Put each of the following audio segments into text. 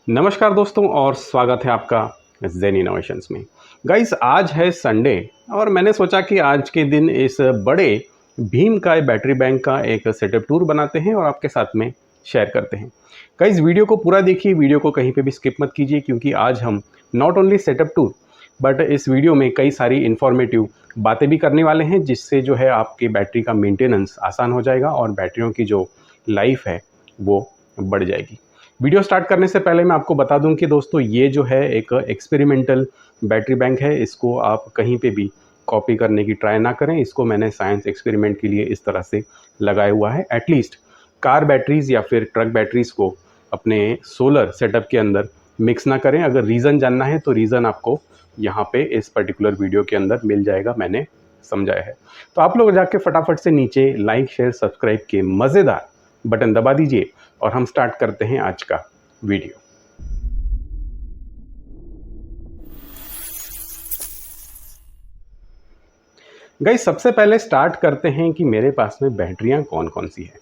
नमस्कार दोस्तों और स्वागत है आपका ज़ेन इनोवेशंस में। गाइस आज है संडे और मैंने सोचा कि आज के दिन इस बड़े भीम का बैटरी बैंक का एक सेटअप टूर बनाते हैं और आपके साथ में शेयर करते हैं। गाइस वीडियो को पूरा देखिए, वीडियो को कहीं पे भी स्किप मत कीजिए क्योंकि आज हम not only setup tour but इस वीडियो में कई सारी इन्फॉर्मेटिव बातें भी करने वाले हैं जिससे जो है आपकी बैटरी का मेंटेनेंस आसान हो जाएगा और बैटरियों की जो लाइफ है वो बढ़ जाएगी। वीडियो स्टार्ट करने से पहले मैं आपको बता दूं कि दोस्तों ये जो है एक एक्सपेरिमेंटल बैटरी बैंक है, इसको आप कहीं पे भी कॉपी करने की ट्राई ना करें। इसको मैंने साइंस एक्सपेरिमेंट के लिए इस तरह से लगाया हुआ है। एटलीस्ट कार बैटरीज़ या फिर ट्रक बैटरीज़ को अपने सोलर सेटअप के अंदर मिक्स ना करें। अगर रीज़न जानना है तो रीज़न आपको यहाँ पे इस पर्टिकुलर वीडियो के अंदर मिल जाएगा, मैंने समझाया है। तो आप लोग जाके फटाफट से नीचे लाइक शेयर सब्सक्राइब के मज़ेदार बटन दबा दीजिए और हम स्टार्ट करते हैं आज का वीडियो। गाइस सबसे पहले स्टार्ट करते हैं कि मेरे पास में बैटरियां कौन कौन सी है।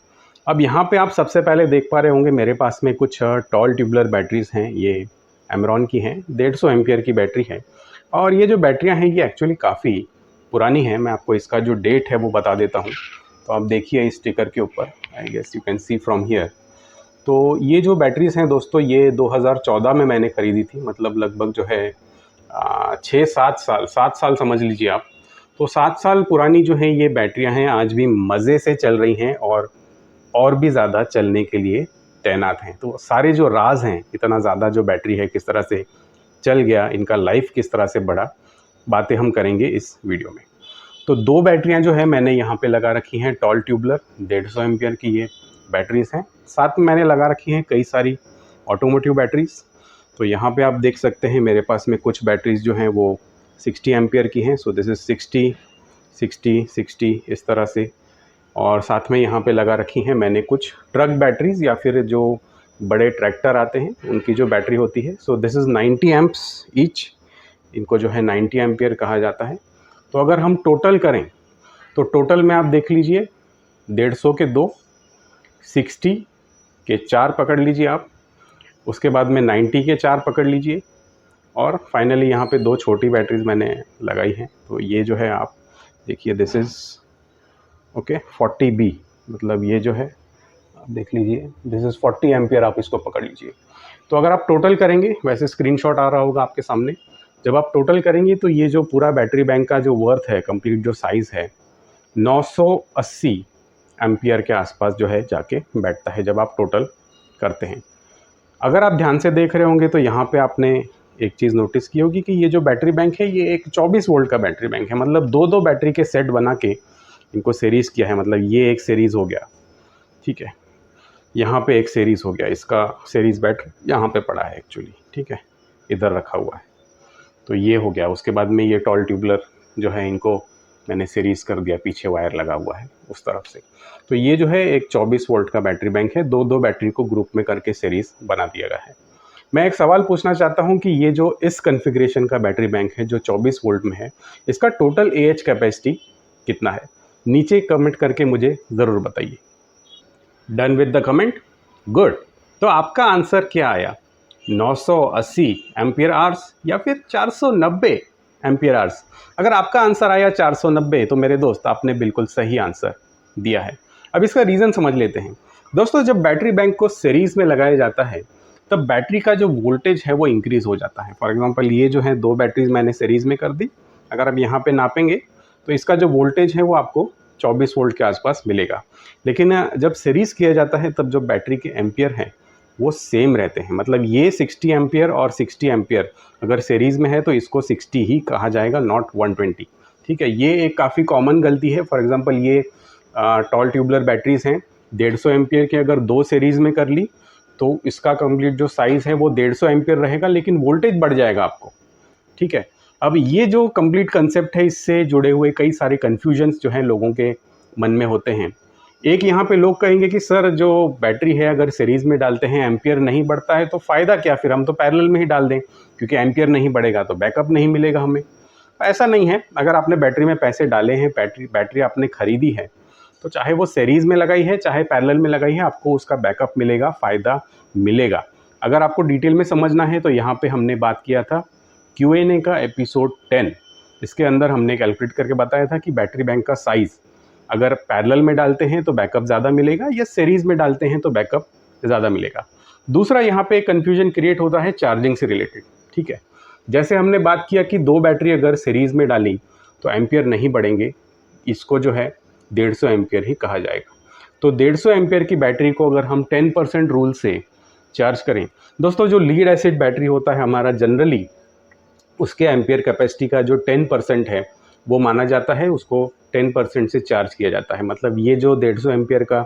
अब यहाँ पे आप सबसे पहले देख पा रहे होंगे मेरे पास में कुछ टॉल ट्यूबुलर बैटरीज हैं। ये एमरॉन की हैं, 150 एम्पियर की बैटरी है। और ये जो बैटरियां हैं ये एक्चुअली काफ़ी पुरानी है। मैं आपको इसका जो डेट है वो बता देता हूँ। तो आप देखिए इस स्टिकर के ऊपर, I guess you can see from here. तो ये जो बैटरीज़ हैं दोस्तों ये 2014 में मैंने ख़रीदी थी। मतलब लगभग जो है 7 साल समझ लीजिए आप। तो 7 साल पुरानी जो हैं ये बैटरियां हैं, आज भी मज़े से चल रही हैं और भी ज़्यादा चलने के लिए तैनात हैं। तो सारे जो राज हैं, इतना ज़्यादा जो बैटरी है किस तरह से चल गया, इनका लाइफ किस तरह से बढ़ा, बातें हम करेंगे इस वीडियो में। तो 2 बैटरियां जो है मैंने यहाँ पे लगा रखी हैं टॉल ट्यूबुलर 150 एम्पियर की ये बैटरीज़ हैं। साथ में मैंने लगा रखी हैं कई सारी ऑटोमोटिव बैटरीज़। तो यहाँ पे आप देख सकते हैं मेरे पास में कुछ बैटरीज़ जो हैं वो 60 एम्पियर की हैं। सो दिस इज़ 60 60 60 इस तरह से। और साथ में यहाँ पे लगा रखी हैं मैंने कुछ ट्रक बैटरीज़ या फिर जो बड़े ट्रैक्टर आते हैं उनकी जो बैटरी होती है। So this is 90 amps each, इनको जो है 90 एम्पियर कहा जाता है। तो अगर हम टोटल करें तो टोटल में आप देख लीजिए 150 के 2, 60 के 4 पकड़ लीजिए आप, उसके बाद में 90 के 4 पकड़ लीजिए और फाइनली यहाँ पे 2 छोटी बैटरीज मैंने लगाई हैं। तो ये जो है आप देखिए दिस इज़ ओके 40B, मतलब ये जो है आप देख लीजिए दिस इज़ 40 एम्पियर, आप इसको पकड़ लीजिए। तो अगर आप टोटल करेंगे, वैसे स्क्रीनशॉट आ रहा होगा आपके सामने, जब आप टोटल करेंगे तो ये जो पूरा बैटरी बैंक का जो वर्थ है, कंप्लीट जो साइज़ है 980 एम्पियर के आसपास जो है जाके बैठता है जब आप टोटल करते हैं। अगर आप ध्यान से देख रहे होंगे तो यहाँ पे आपने एक चीज़ नोटिस की होगी कि ये जो बैटरी बैंक है ये एक 24 वोल्ट का बैटरी बैंक है। मतलब 2-2 बैटरी के सेट बना के इनको सीरीज़ किया है। मतलब ये एक सीरीज़ हो गया, ठीक है, यहाँ पे एक सीरीज़ हो गया, इसका सीरीज़ बैटरी यहाँ पे पड़ा है एक्चुअली, ठीक है, इधर रखा हुआ है। तो ये हो गया। उसके बाद में ये टॉल ट्यूबुलर जो है इनको मैंने सीरीज़ कर दिया, पीछे वायर लगा हुआ है उस तरफ से। तो ये जो है एक 24 वोल्ट का बैटरी बैंक है, 2-2 बैटरी को ग्रुप में करके सीरीज़ बना दिया गया है। मैं एक सवाल पूछना चाहता हूँ कि ये जो इस कॉन्फ़िगरेशन का बैटरी बैंक है जो 24 वोल्ट में है, इसका टोटल AH कैपेसिटी कितना है? नीचे कमेंट करके मुझे ज़रूर बताइए। Done with the comment? Good. तो आपका आंसर क्या आया? 980 एम्पियर आवर्स या फिर 490 एम्पियर आवर्स? अगर आपका आंसर आया 490 तो मेरे दोस्त आपने बिल्कुल सही आंसर दिया है। अब इसका रीज़न समझ लेते हैं। दोस्तों जब बैटरी बैंक को सीरीज़ में लगाया जाता है तब बैटरी का जो वोल्टेज है वो इंक्रीज़ हो जाता है। फॉर एग्जांपल ये जो है 2 बैटरीज मैंने सीरीज़ में कर दी। अगर आप यहाँ पे नापेंगे तो इसका जो वोल्टेज है वो आपको 24 वोल्ट के आसपास मिलेगा। लेकिन जब सीरीज़ किया जाता है तब जो बैटरी के एम्पियर हैं वो सेम रहते हैं। मतलब ये 60 एम्पियर और 60 एम्पियर अगर सीरीज़ में है तो इसको 60 ही कहा जाएगा, नॉट 120, ठीक है। ये एक काफ़ी कॉमन गलती है। फॉर एग्जांपल ये टॉल ट्यूबुलर बैटरीज़ हैं, 150 एम्पियर की अगर 2 सीरीज़ में कर ली तो इसका कंप्लीट जो साइज़ है वो 150 एम्पियर रहेगा लेकिन वोल्टेज बढ़ जाएगा आपको, ठीक है। अब ये जो कंप्लीट कंसेप्ट है इससे जुड़े हुए कई सारे कन्फ्यूजन्स जो हैं लोगों के मन में होते हैं। एक यहाँ पे लोग कहेंगे कि सर जो बैटरी है अगर सीरीज़ में डालते हैं एम्पियर नहीं बढ़ता है तो फ़ायदा क्या, फिर हम तो पैरेलल में ही डाल दें, क्योंकि एम्पियर नहीं बढ़ेगा तो बैकअप नहीं मिलेगा हमें। ऐसा नहीं है। अगर आपने बैटरी में पैसे डाले हैं, बैटरी आपने ख़रीदी है, तो चाहे वो सीरीज़ में लगाई है चाहे पैरेलल में लगाई है, आपको उसका बैकअप मिलेगा, फ़ायदा मिलेगा। अगर आपको डिटेल में समझना है तो यहाँ पे हमने बात किया था Q&A का एपिसोड 10, इसके अंदर हमने कैलकुलेट करके बताया था कि बैटरी बैंक का साइज़ अगर पैरेलल में डालते हैं तो बैकअप ज़्यादा मिलेगा या सीरीज़ में डालते हैं तो बैकअप ज़्यादा मिलेगा। दूसरा यहाँ पे कन्फ्यूजन क्रिएट होता है चार्जिंग से रिलेटेड, ठीक है। जैसे हमने बात किया कि 2 बैटरी अगर सीरीज़ में डाली तो एम्पियर नहीं बढ़ेंगे, इसको जो है 150 एम्पियर ही कहा जाएगा। तो 150 एम्पियर की बैटरी को अगर हम 10% रूल से चार्ज करें, दोस्तों जो लीड एसिड बैटरी होता है हमारा जनरली उसके एम्पियर कैपेसिटी का जो 10% है वो माना जाता है, उसको 10% से चार्ज किया जाता है। मतलब ये जो 150 एम्पियर का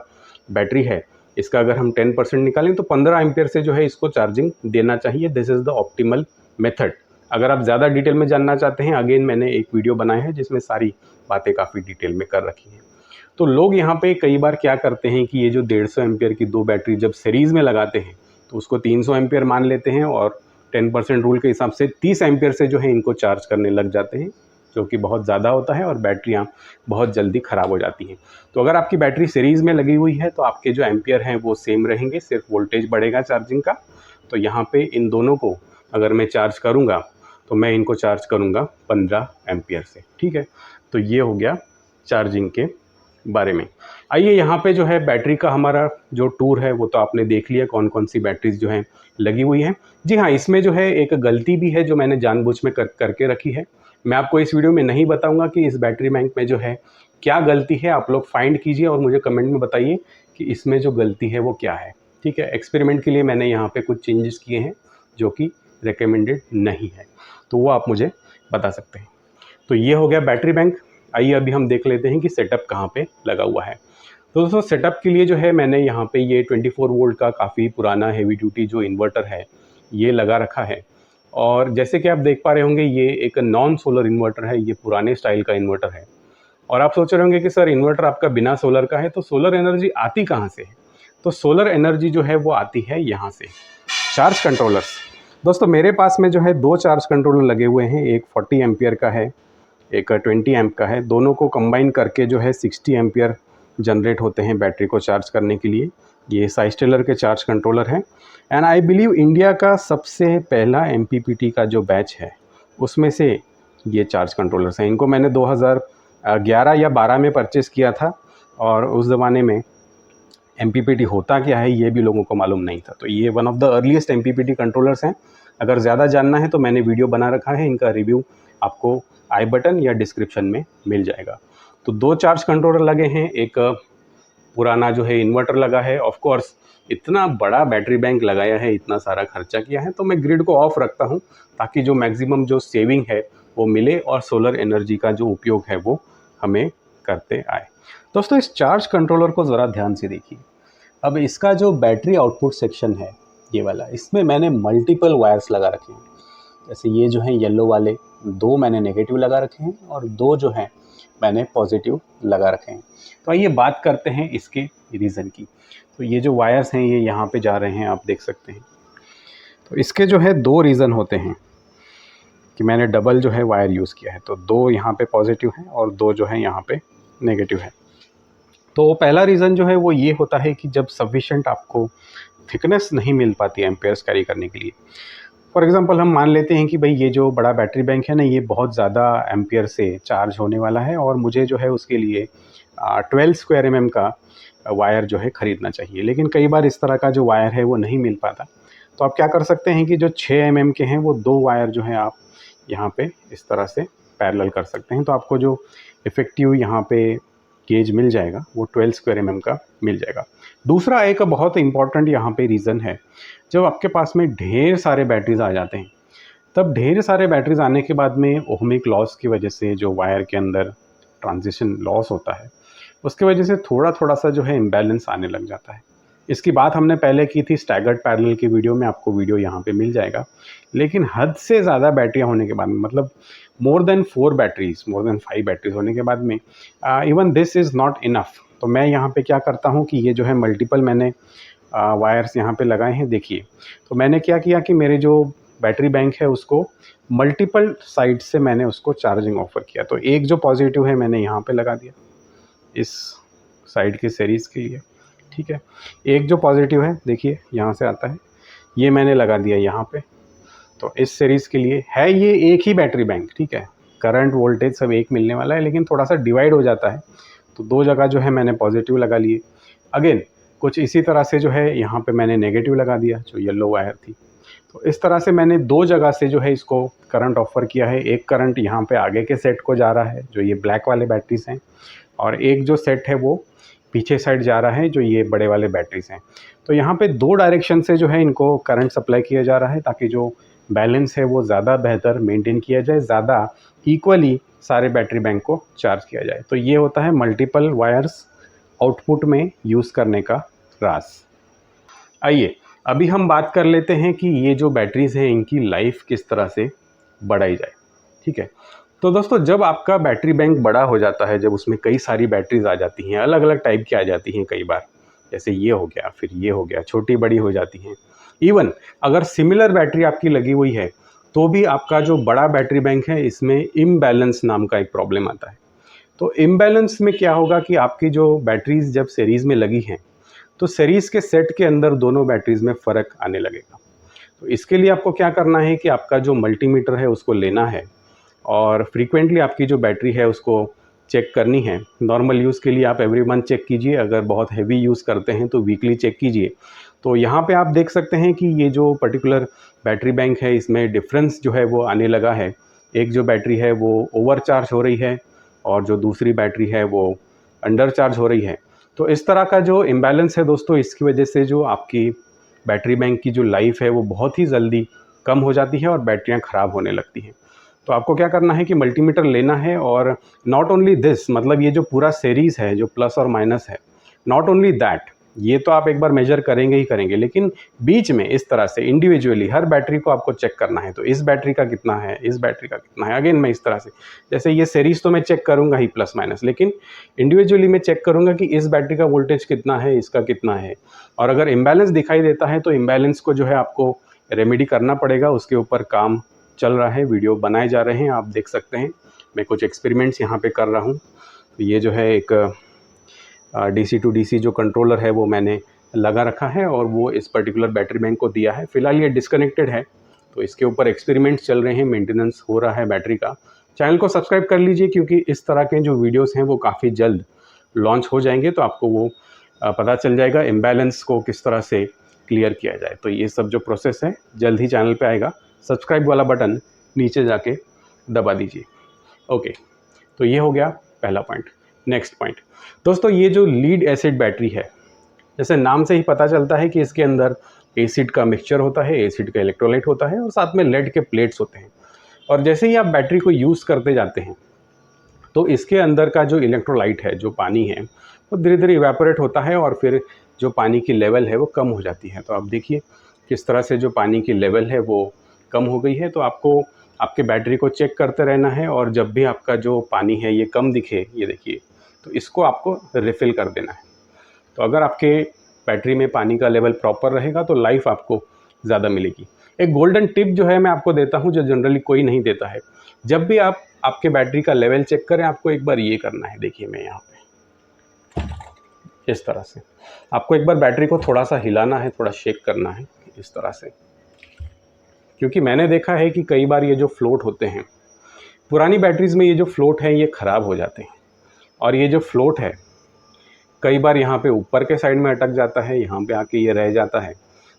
बैटरी है इसका अगर हम 10% निकालें तो 15 एम्पियर से जो है इसको चार्जिंग देना चाहिए। This is the optimal method. अगर आप ज़्यादा डिटेल में जानना चाहते हैं, अगेन मैंने एक वीडियो बनाया है जिसमें सारी बातें काफ़ी डिटेल में कर रखी हैं। तो लोग यहाँ पे कई बार क्या करते हैं कि ये जो 150 एम्पियर की 2 बैटरी जब सीरीज़ में लगाते हैं तो उसको 300 एम्पियर मान लेते हैं और 10% रूल के हिसाब से 30 एम्पियर से जो है इनको चार्ज करने लग जाते हैं, जो कि बहुत ज़्यादा होता है और बैटरियाँ बहुत जल्दी ख़राब हो जाती हैं। तो अगर आपकी बैटरी सीरीज़ में लगी हुई है तो आपके जो एम्पियर हैं वो सेम रहेंगे, सिर्फ वोल्टेज बढ़ेगा चार्जिंग का। तो यहाँ पे इन दोनों को अगर मैं चार्ज करूँगा तो मैं इनको चार्ज करूँगा 15 एम्पियर से, ठीक है। तो ये हो गया चार्जिंग के बारे में। आइए यहाँ पे जो है बैटरी का हमारा जो टूर है वो तो आपने देख लिया, कौन कौन सी बैटरीज जो हैं लगी हुई हैं। जी हाँ, इसमें जो है एक गलती भी है जो मैंने जानबूझ में करके रखी है। मैं आपको इस वीडियो में नहीं बताऊंगा कि इस बैटरी बैंक में जो है क्या गलती है, आप लोग फाइंड कीजिए और मुझे कमेंट में बताइए कि इसमें जो गलती है वो क्या है, ठीक है। एक्सपेरिमेंट के लिए मैंने यहाँ पे कुछ चेंजेस किए हैं जो कि रिकमेंडेड नहीं है, तो वो आप मुझे बता सकते हैं। तो ये हो गया बैटरी बैंक। आइए अभी हम देख लेते हैं कि सेटअप कहाँ पे लगा हुआ है। तो दोस्तों सेटअप के लिए जो है मैंने यहाँ पे ये 24 वोल्ट का काफ़ी पुराना हेवी ड्यूटी जो इन्वर्टर है ये लगा रखा है। और जैसे कि आप देख पा रहे होंगे ये एक नॉन सोलर इन्वर्टर है, ये पुराने स्टाइल का इन्वर्टर है। और आप सोच रहे होंगे कि सर इन्वर्टर आपका बिना सोलर का है तो सोलर एनर्जी आती कहाँ से है? तो सोलर एनर्जी जो है वो आती है यहाँ से, चार्ज कंट्रोलर्स। दोस्तों मेरे पास में जो है 2 चार्ज कंट्रोलर लगे हुए हैं, एक 40 एम्पियर का है, एक 20 एम्प का है। दोनों को कंबाइन करके जो है 60 एम्पियर जनरेट होते हैं बैटरी को चार्ज करने के लिए। ये साइस्टेलर के चार्ज कंट्रोलर हैं एंड आई बिलीव इंडिया का सबसे पहला MPPT का जो बैच है उसमें से ये चार्ज कंट्रोलर्स हैं। इनको मैंने 2011 या 12 में परचेज़ किया था और उस ज़माने में MPPT होता क्या है ये भी लोगों को मालूम नहीं था। तो ये one of the earliest MPPT controllers हैं। अगर ज़्यादा जानना है तो मैंने वीडियो बना रखा है, इनका रिव्यू आपको आई बटन या डिस्क्रिप्शन में मिल जाएगा। तो 2 चार्ज कंट्रोलर लगे हैं, एक पुराना जो है इन्वर्टर लगा है। ऑफ कोर्स इतना बड़ा बैटरी बैंक लगाया है, इतना सारा खर्चा किया है, तो मैं ग्रिड को ऑफ रखता हूँ ताकि जो मैक्सिमम जो सेविंग है वो मिले और सोलर एनर्जी का जो उपयोग है वो हमें करते आए। दोस्तों इस चार्ज कंट्रोलर को ज़रा ध्यान से देखिए। अब इसका जो बैटरी आउटपुट सेक्शन है ये वाला, इसमें मैंने मल्टीपल वायर्स लगा रखे हैं। जैसे ये जो हैं येलो वाले 2 मैंने नेगेटिव लगा रखे हैं और 2 जो हैं मैंने पॉजिटिव लगा रखे हैं। तो आइए बात करते हैं इसके रीज़न की। तो ये जो वायर्स हैं ये यहाँ पे जा रहे हैं, आप देख सकते हैं। तो इसके जो है 2 रीज़न होते हैं कि मैंने डबल जो है वायर यूज़ किया है। तो 2 यहाँ पे पॉजिटिव हैं और 2 जो है यहाँ पे नेगेटिव है। तो पहला रीज़न जो है वो ये होता है कि जब सफिशेंट आपको थिकनेस नहीं मिल पाती एम्पेयर्स कैरी करने के लिए। फॉर एग्ज़ाम्पल हम मान लेते हैं कि भाई ये जो बड़ा बैटरी बैंक है ना ये बहुत ज़्यादा एम्पियर से चार्ज होने वाला है और मुझे जो है उसके लिए 12 स्क्वायर mm का वायर जो है ख़रीदना चाहिए। लेकिन कई बार इस तरह का जो वायर है वो नहीं मिल पाता। तो आप क्या कर सकते हैं कि जो 6 mm के हैं वो 2 वायर जो है आप यहाँ पे इस तरह से पैरेलल कर सकते हैं। तो आपको जो इफ़ेक्टिव यहाँ पे गेज मिल जाएगा वो 12 स्क्वायर mm का मिल जाएगा। दूसरा एक बहुत इंपॉर्टेंट यहाँ पे रीज़न है, जब आपके पास में ढेर सारे बैटरीज आ जाते हैं तब ढेर सारे बैटरीज आने के बाद में ओहमिक लॉस की वजह से जो वायर के अंदर ट्रांजिशन लॉस होता है उसकी वजह से थोड़ा थोड़ा सा जो है इम्बैलेंस आने लग जाता है। इसकी बात हमने पहले की थी स्टैगर्ड पैरेलल की वीडियो में, आपको वीडियो यहाँ पे मिल जाएगा। लेकिन हद से ज़्यादा बैटरियाँ होने के बाद में, मतलब मोर देन 5 बैटरीज होने के बाद में even this is not enough. तो मैं यहाँ पे क्या करता हूँ कि ये जो है मल्टीपल मैंने वायर्स यहाँ पे लगाए हैं। देखिए तो मैंने क्या किया कि मेरे जो बैटरी बैंक है उसको मल्टीपल साइड से मैंने उसको चार्जिंग ऑफर किया। तो एक जो पॉजिटिव है मैंने यहाँ पे लगा दिया इस साइड की सीरीज़ के लिए, ठीक है। एक जो पॉजिटिव है देखिए यहाँ से आता है, ये मैंने लगा दिया यहाँ पे। तो इस सीरीज़ के लिए है ये एक ही बैटरी बैंक, ठीक है, करंट वोल्टेज सब एक मिलने वाला है, लेकिन थोड़ा सा डिवाइड हो जाता है। तो 2 जगह जो है मैंने पॉजिटिव लगा लिए। अगेन कुछ इसी तरह से जो है यहाँ पे मैंने नेगेटिव लगा दिया, जो येलो वायर थी। तो इस तरह से मैंने 2 जगह से जो है इसको करंट ऑफर किया है। एक करंट यहाँ पे आगे के सेट को जा रहा है, जो ये ब्लैक वाले बैटरीज हैं, और एक जो सेट है वो पीछे साइड जा रहा है, जो ये बड़े वाले बैटरीज हैं। तो यहाँ पे 2 डायरेक्शन से जो है इनको करंट सप्लाई किया जा रहा है, ताकि जो बैलेंस है वो ज़्यादा बेहतर मेंटेन किया जाए, ज़्यादा इक्वली सारे बैटरी बैंक को चार्ज किया जाए। तो ये होता है मल्टीपल वायर्स आउटपुट में यूज़ करने का राज। आइए अभी हम बात कर लेते हैं कि ये जो बैटरीज़ हैं इनकी लाइफ किस तरह से बढ़ाई जाए, ठीक है। तो दोस्तों, जब आपका बैटरी बैंक बड़ा हो जाता है, जब उसमें कई सारी बैटरीज आ जाती हैं, अलग अलग टाइप की आ जाती हैं कई बार, जैसे ये हो गया, फिर ये हो गया, छोटी बड़ी हो जाती हैं। इवन अगर सिमिलर बैटरी आपकी लगी हुई है तो भी आपका जो बड़ा बैटरी बैंक है इसमें इम्बैलेंस नाम का एक प्रॉब्लम आता है। तो इम्बैलेंस में क्या होगा कि आपकी जो बैटरीज जब सीरीज़ में लगी हैं तो सीरीज़ के सेट के अंदर दोनों बैटरीज में फ़र्क आने लगेगा। तो इसके लिए आपको क्या करना है कि आपका जो मल्टीमीटर है उसको लेना है और फ्रीक्वेंटली आपकी जो बैटरी है उसको चेक करनी है। नॉर्मल यूज़ के लिए आप एवरी मंथ चेक कीजिए, अगर बहुत हैवी यूज़ करते हैं तो वीकली चेक कीजिए। तो यहाँ पे आप देख सकते हैं कि ये जो पर्टिकुलर बैटरी बैंक है इसमें डिफरेंस जो है वो आने लगा है। एक जो बैटरी है वो ओवर चार्ज हो रही है और जो दूसरी बैटरी है वो अंडर चार्ज हो रही है। तो इस तरह का जो इम्बैलेंस है दोस्तों, इसकी वजह से जो आपकी बैटरी बैंक की जो लाइफ है वो बहुत ही जल्दी कम हो जाती है और बैटरियाँ ख़राब होने लगती हैं। तो आपको क्या करना है कि मल्टीमीटर लेना है, और नॉट ओनली दिस, मतलब ये जो पूरा सीरीज़ है जो प्लस और माइनस है, नॉट ओनली दैट, ये तो आप एक बार मेजर करेंगे ही करेंगे, लेकिन बीच में इस तरह से इंडिविजुअली हर बैटरी को आपको चेक करना है। तो इस बैटरी का कितना है, इस बैटरी का कितना है, अगेन मैं इस तरह से, जैसे ये सीरीज़ तो मैं चेक करूँगा ही प्लस माइनस, लेकिन इंडिविजुअली मैं चेक करूँगा कि इस बैटरी का वोल्टेज कितना है, इसका कितना है। और अगर इम्बैलेंस दिखाई देता है तो इम्बैलेंस को जो है आपको रेमेडी करना पड़ेगा। उसके ऊपर काम चल रहा है, वीडियो बनाए जा रहे हैं, आप देख सकते हैं। मैं कुछ एक्सपेरिमेंट्स यहाँ पे कर रहा हूँ। तो ये जो है एक DC टू DC जो कंट्रोलर है वो मैंने लगा रखा है और वो इस पर्टिकुलर बैटरी बैंक को दिया है। फ़िलहाल ये डिस्कनेक्टेड है, तो इसके ऊपर एक्सपेरिमेंट्स चल रहे हैं, मेंटेनेंस हो रहा है बैटरी का। चैनल को सब्सक्राइब कर लीजिए, क्योंकि इस तरह के जो वीडियोस हैं वो काफ़ी जल्द लॉन्च हो जाएंगे, तो आपको वो पता चल जाएगा इम्बैलेंस को किस तरह से क्लियर किया जाए। तो ये सब जो प्रोसेस है जल्द ही चैनल पे आएगा। सब्सक्राइब वाला बटन नीचे जाके दबा दीजिए। ओके, तो ये हो गया पहला पॉइंट। नेक्स्ट पॉइंट दोस्तों, ये जो लीड एसिड बैटरी है, जैसे नाम से ही पता चलता है कि इसके अंदर एसिड का मिक्सचर होता है, एसिड का इलेक्ट्रोलाइट होता है और साथ में लेड के प्लेट्स होते हैं। और जैसे ही आप बैटरी को यूज़ करते जाते हैं तो इसके अंदर का जो इलेक्ट्रोलाइट है, जो पानी है, वो धीरे धीरे इवेपोरेट होता है और फिर जो पानी की लेवल है वो कम हो जाती है। तो आप देखिए किस तरह से जो पानी की लेवल है वो कम हो गई है। तो आपको आपके बैटरी को चेक करते रहना है और जब भी आपका जो पानी है ये कम दिखे, ये देखिए, तो इसको आपको रिफ़िल कर देना है। तो अगर आपके बैटरी में पानी का लेवल प्रॉपर रहेगा तो लाइफ आपको ज़्यादा मिलेगी। एक गोल्डन टिप जो है मैं आपको देता हूँ, जो जनरली कोई नहीं देता है। जब भी आप आपके बैटरी का लेवल चेक करें, आपको एक बार ये करना है। देखिए मैं यहाँ पे इस तरह से आपको एक बार बैटरी को थोड़ा सा हिलाना है, थोड़ा शेक करना है इस तरह से, क्योंकि मैंने देखा है कि कई बार ये जो फ्लोट होते हैं पुरानी बैटरीज़ में, ये जो फ्लोट हैं ये ख़राब हो जाते हैं। और ये जो फ्लोट है कई बार यहाँ पे ऊपर के साइड में अटक जाता है, यहाँ पे आके ये रह जाता है,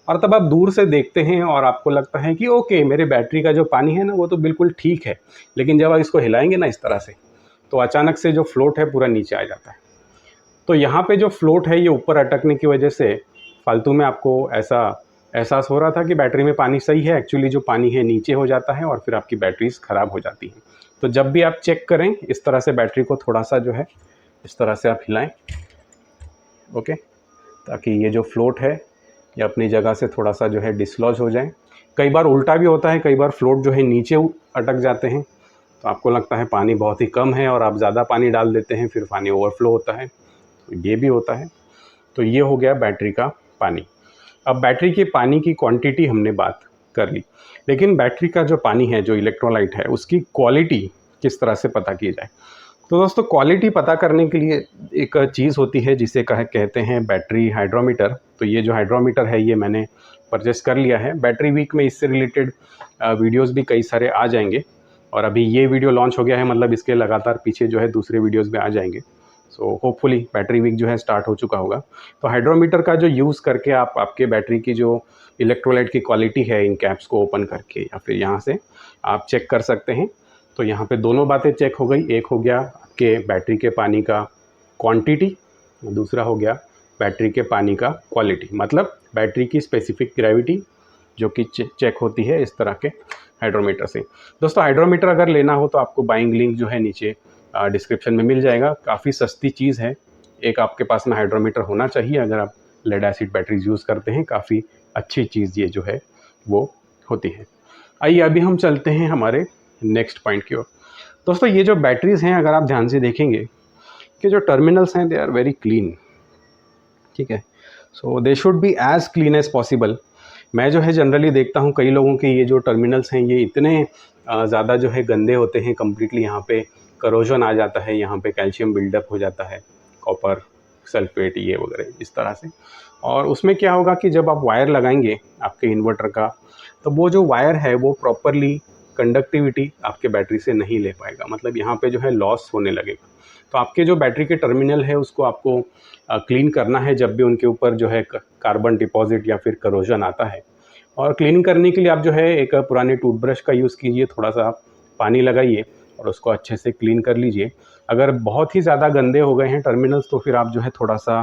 और तब आप दूर से देखते हैं और आपको लगता है कि ओके, मेरे बैटरी का जो पानी है ना वो तो बिल्कुल ठीक है। लेकिन जब आप इसको हिलाएंगे ना इस तरह से, तो अचानक से जो फ्लोट है पूरा नीचे आ जाता है। तो यहाँ पे जो फ्लोट है ये ऊपर अटकने की वजह से फालतू में आपको ऐसा एहसास हो रहा था कि बैटरी में पानी सही है, एक्चुअली जो पानी है नीचे हो जाता है और फिर आपकी बैटरीज ख़राब हो जाती हैं। तो जब भी आप चेक करें, इस तरह से बैटरी को थोड़ा सा जो है इस तरह से आप हिलाएं, ओके, ताकि ये जो फ्लोट है ये अपनी जगह से थोड़ा सा जो है डिसलॉज हो जाए। कई बार उल्टा भी होता है, कई बार फ्लोट जो है नीचे अटक जाते हैं, तो आपको लगता है पानी बहुत ही कम है और आप ज़्यादा पानी डाल देते हैं, फिर पानी ओवरफ्लो होता है, तो ये भी होता है। तो ये हो गया बैटरी का पानी। अब बैटरी के पानी की क्वांटिटी हमने बात कर ली, लेकिन बैटरी का जो पानी है, जो इलेक्ट्रोलाइट है, उसकी क्वालिटी किस तरह से पता की जाए। तो दोस्तों, क्वालिटी पता करने के लिए एक चीज़ होती है जिसे कहते हैं बैटरी हाइड्रोमीटर। तो ये जो हाइड्रोमीटर है ये मैंने परचेस कर लिया है। बैटरी वीक में इससे रिलेटेड वीडियोस भी कई सारे आ जाएंगे, और अभी ये वीडियो लॉन्च हो गया है, मतलब इसके लगातार पीछे जो है दूसरे वीडियोस भी आ जाएंगे। सो होपफुली बैटरी वीक जो है स्टार्ट हो चुका होगा। तो हाइड्रोमीटर का जो यूज़ करके आप आपके बैटरी की जो इलेक्ट्रोलाइट की क्वालिटी है, इन कैप्स को ओपन करके या फिर यहाँ से आप चेक कर सकते हैं। तो यहाँ पे दोनों बातें चेक हो गई। एक हो गया आपके बैटरी के पानी का क्वांटिटी, दूसरा हो गया बैटरी के पानी का क्वालिटी, मतलब बैटरी की स्पेसिफिक ग्रेविटी जो कि चेक होती है इस तरह के हाइड्रोमीटर से। दोस्तों, हाइड्रोमीटर अगर लेना हो तो आपको बाइंग लिंक जो है नीचे डिस्क्रिप्शन में मिल जाएगा। काफ़ी सस्ती चीज़ है, एक आपके पास में हाइड्रोमीटर होना चाहिए अगर आप लेड एसिड बैटरीज यूज़ करते हैं। काफ़ी अच्छी चीज़ ये जो है वो होती है। आइए अभी हम चलते हैं हमारे नेक्स्ट पॉइंट की ओर। दोस्तों, ये जो बैटरीज़ हैं, अगर आप ध्यान से देखेंगे कि जो टर्मिनल्स हैं दे आर वेरी क्लीन, ठीक है। So they should be as clean as possible. मैं जो है जनरली देखता हूँ कई लोगों के ये जो टर्मिनल्स हैं ये इतने ज़्यादा जो है गंदे होते हैं, कम्प्लीटली यहाँ पे करोजन आ जाता है, यहाँ पे कैल्शियम बिल्डअप हो जाता है, कॉपर सल्फेट ये वगैरह इस तरह से। और उसमें क्या होगा कि जब आप वायर लगाएंगे आपके इन्वर्टर का, तो वो जो वायर है वो प्रॉपरली कंडक्टिविटी आपके बैटरी से नहीं ले पाएगा, मतलब यहाँ पे जो है लॉस होने लगेगा। तो आपके जो बैटरी के टर्मिनल है उसको आपको क्लीन करना है जब भी उनके ऊपर जो है कार्बन डिपॉजिट या फिर करोजन आता है। और क्लीनिंग करने के लिए आप जो है एक पुराने टूथब्रश का यूज़ कीजिए, थोड़ा सा पानी लगाइए और उसको अच्छे से क्लीन कर लीजिए। अगर बहुत ही ज़्यादा गंदे हो गए हैं टर्मिनल्स तो फिर आप जो है थोड़ा सा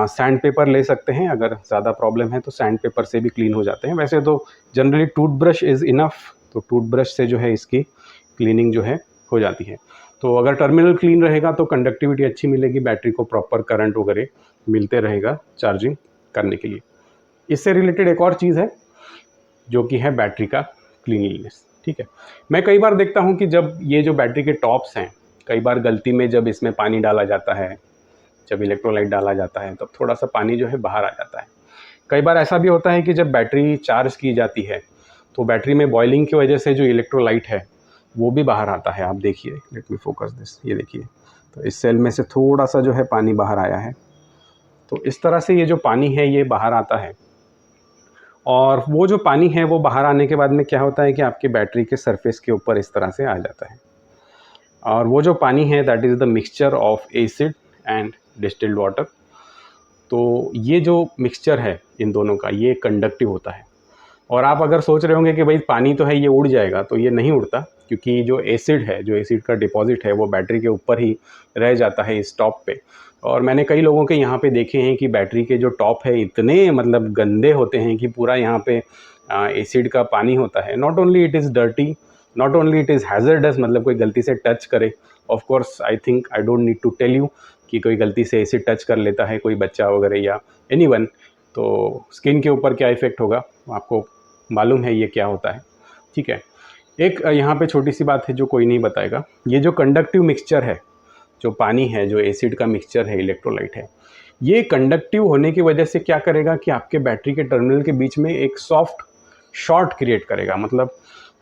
सैंड पेपर ले सकते हैं। अगर ज़्यादा प्रॉब्लम है तो सैंड पेपर से भी क्लीन हो जाते हैं। वैसे तो जनरली टूथब्रश इज़ इनफ, तो टूथब्रश से जो है इसकी क्लीनिंग जो है हो जाती है। तो अगर टर्मिनल क्लीन रहेगा तो कंडक्टिविटी अच्छी मिलेगी, बैटरी को प्रॉपर करंट वगैरह मिलते रहेगा चार्जिंग करने के लिए। इससे रिलेटेड एक और चीज़ है जो कि है बैटरी का क्लीनलीनेस, ठीक है। मैं कई बार देखता हूँ कि जब ये जो बैटरी के टॉप्स हैं, कई बार गलती में जब इसमें पानी डाला जाता है, जब इलेक्ट्रोलाइट डाला जाता है, तब थोड़ा सा पानी जो है बाहर आ जाता है। कई बार ऐसा भी होता है कि जब बैटरी चार्ज की जाती है तो बैटरी में बॉइलिंग की वजह से जो इलेक्ट्रोलाइट है वो भी बाहर आता है। आप देखिए, लेट मी फोकस दिस, ये देखिए, तो इस सेल में से थोड़ा सा जो है पानी बाहर आया है। तो इस तरह से ये जो पानी है ये बाहर आता है, और वो जो पानी है वो बाहर आने के बाद में क्या होता है कि आपके बैटरी के सरफेस के ऊपर इस तरह से आ जाता है। और वो जो पानी है that is the mixture of acid and distilled water. तो ये जो मिक्सचर है इन दोनों का ये कंडक्टिव होता है। और आप अगर सोच रहे होंगे कि भाई पानी तो है ये उड़ जाएगा, तो ये नहीं उड़ता, क्योंकि जो एसिड है, जो एसिड का डिपॉजिट है वो बैटरी के ऊपर ही रह जाता है इस टॉप पे। और मैंने कई लोगों के यहाँ पे देखे हैं कि बैटरी के जो टॉप है इतने मतलब गंदे होते हैं कि पूरा यहाँ पे एसिड का पानी होता है। Not only it is dirty, not only it is hazardous, मतलब कोई गलती से टच करे, of course I think I don't need to tell you कि कोई गलती से एसिड टच कर लेता है, कोई बच्चा वगैरह या एनीवन, तो स्किन के ऊपर क्या इफ़ेक्ट होगा आपको मालूम है ये क्या होता है, ठीक है। एक यहाँ पे छोटी सी बात है जो कोई नहीं बताएगा। ये जो कंडक्टिव मिक्सचर है, जो पानी है, जो एसिड का मिक्सचर है, इलेक्ट्रोलाइट है, ये कंडक्टिव होने की वजह से क्या करेगा कि आपके बैटरी के टर्मिनल के बीच में एक सॉफ्ट शॉर्ट क्रिएट करेगा। मतलब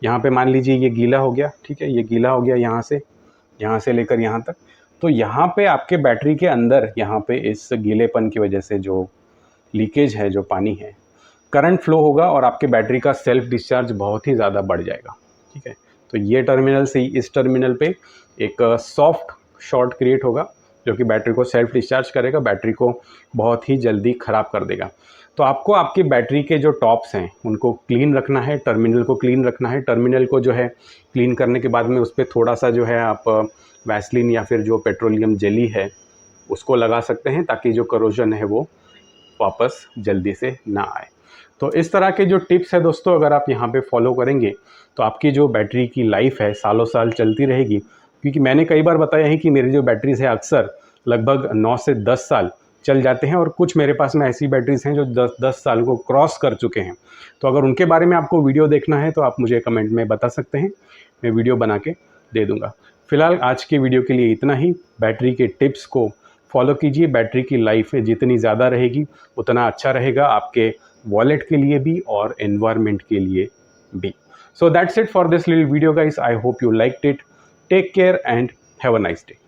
यहाँ पे मान लीजिए ये गीला हो गया, ठीक है, ये गीला हो गया यहाँ से लेकर यहाँ तक। तो यहाँ पे आपके बैटरी के अंदर, यहाँ पे इस गीलेपन की वजह से जो लीकेज है, जो पानी है, करंट फ्लो होगा और आपके बैटरी का सेल्फ डिस्चार्ज बहुत ही ज़्यादा बढ़ जाएगा, ठीक है। तो ये टर्मिनल से इस टर्मिनल पे एक सॉफ्ट शॉर्ट क्रिएट होगा जो कि बैटरी को सेल्फ डिस्चार्ज करेगा, बैटरी को बहुत ही जल्दी ख़राब कर देगा। तो आपको आपकी बैटरी के जो टॉप्स हैं उनको क्लीन रखना है, टर्मिनल को क्लीन रखना है। टर्मिनल को जो है क्लीन करने के बाद में उस पर थोड़ा सा जो है आप वैसलीन या फिर जो पेट्रोलियम जेली है उसको लगा सकते हैं, ताकि जो करोजन है वो वापस जल्दी से ना आए। तो इस तरह के जो टिप्स है दोस्तों, अगर आप यहाँ पे फॉलो करेंगे तो आपकी जो बैटरी की लाइफ है सालों साल चलती रहेगी। क्योंकि मैंने कई बार बताया है कि मेरी जो बैटरीज़ है अक्सर लगभग 9 से 10 साल चल जाते हैं, और कुछ मेरे पास में ऐसी बैटरीज़ हैं जो 10 साल को क्रॉस कर चुके हैं। तो अगर उनके बारे में आपको वीडियो देखना है तो आप मुझे कमेंट में बता सकते हैं, मैं वीडियो बना के दे दूँगा। फिलहाल आज के वीडियो के लिए इतना ही। बैटरी के टिप्स को फॉलो कीजिए, बैटरी की लाइफ जितनी ज़्यादा रहेगी उतना अच्छा रहेगा आपके वॉलेट के लिए भी और एनवायरनमेंट के लिए भी। So that's it for this little video guys. I hope you liked it. Take care and have a nice day.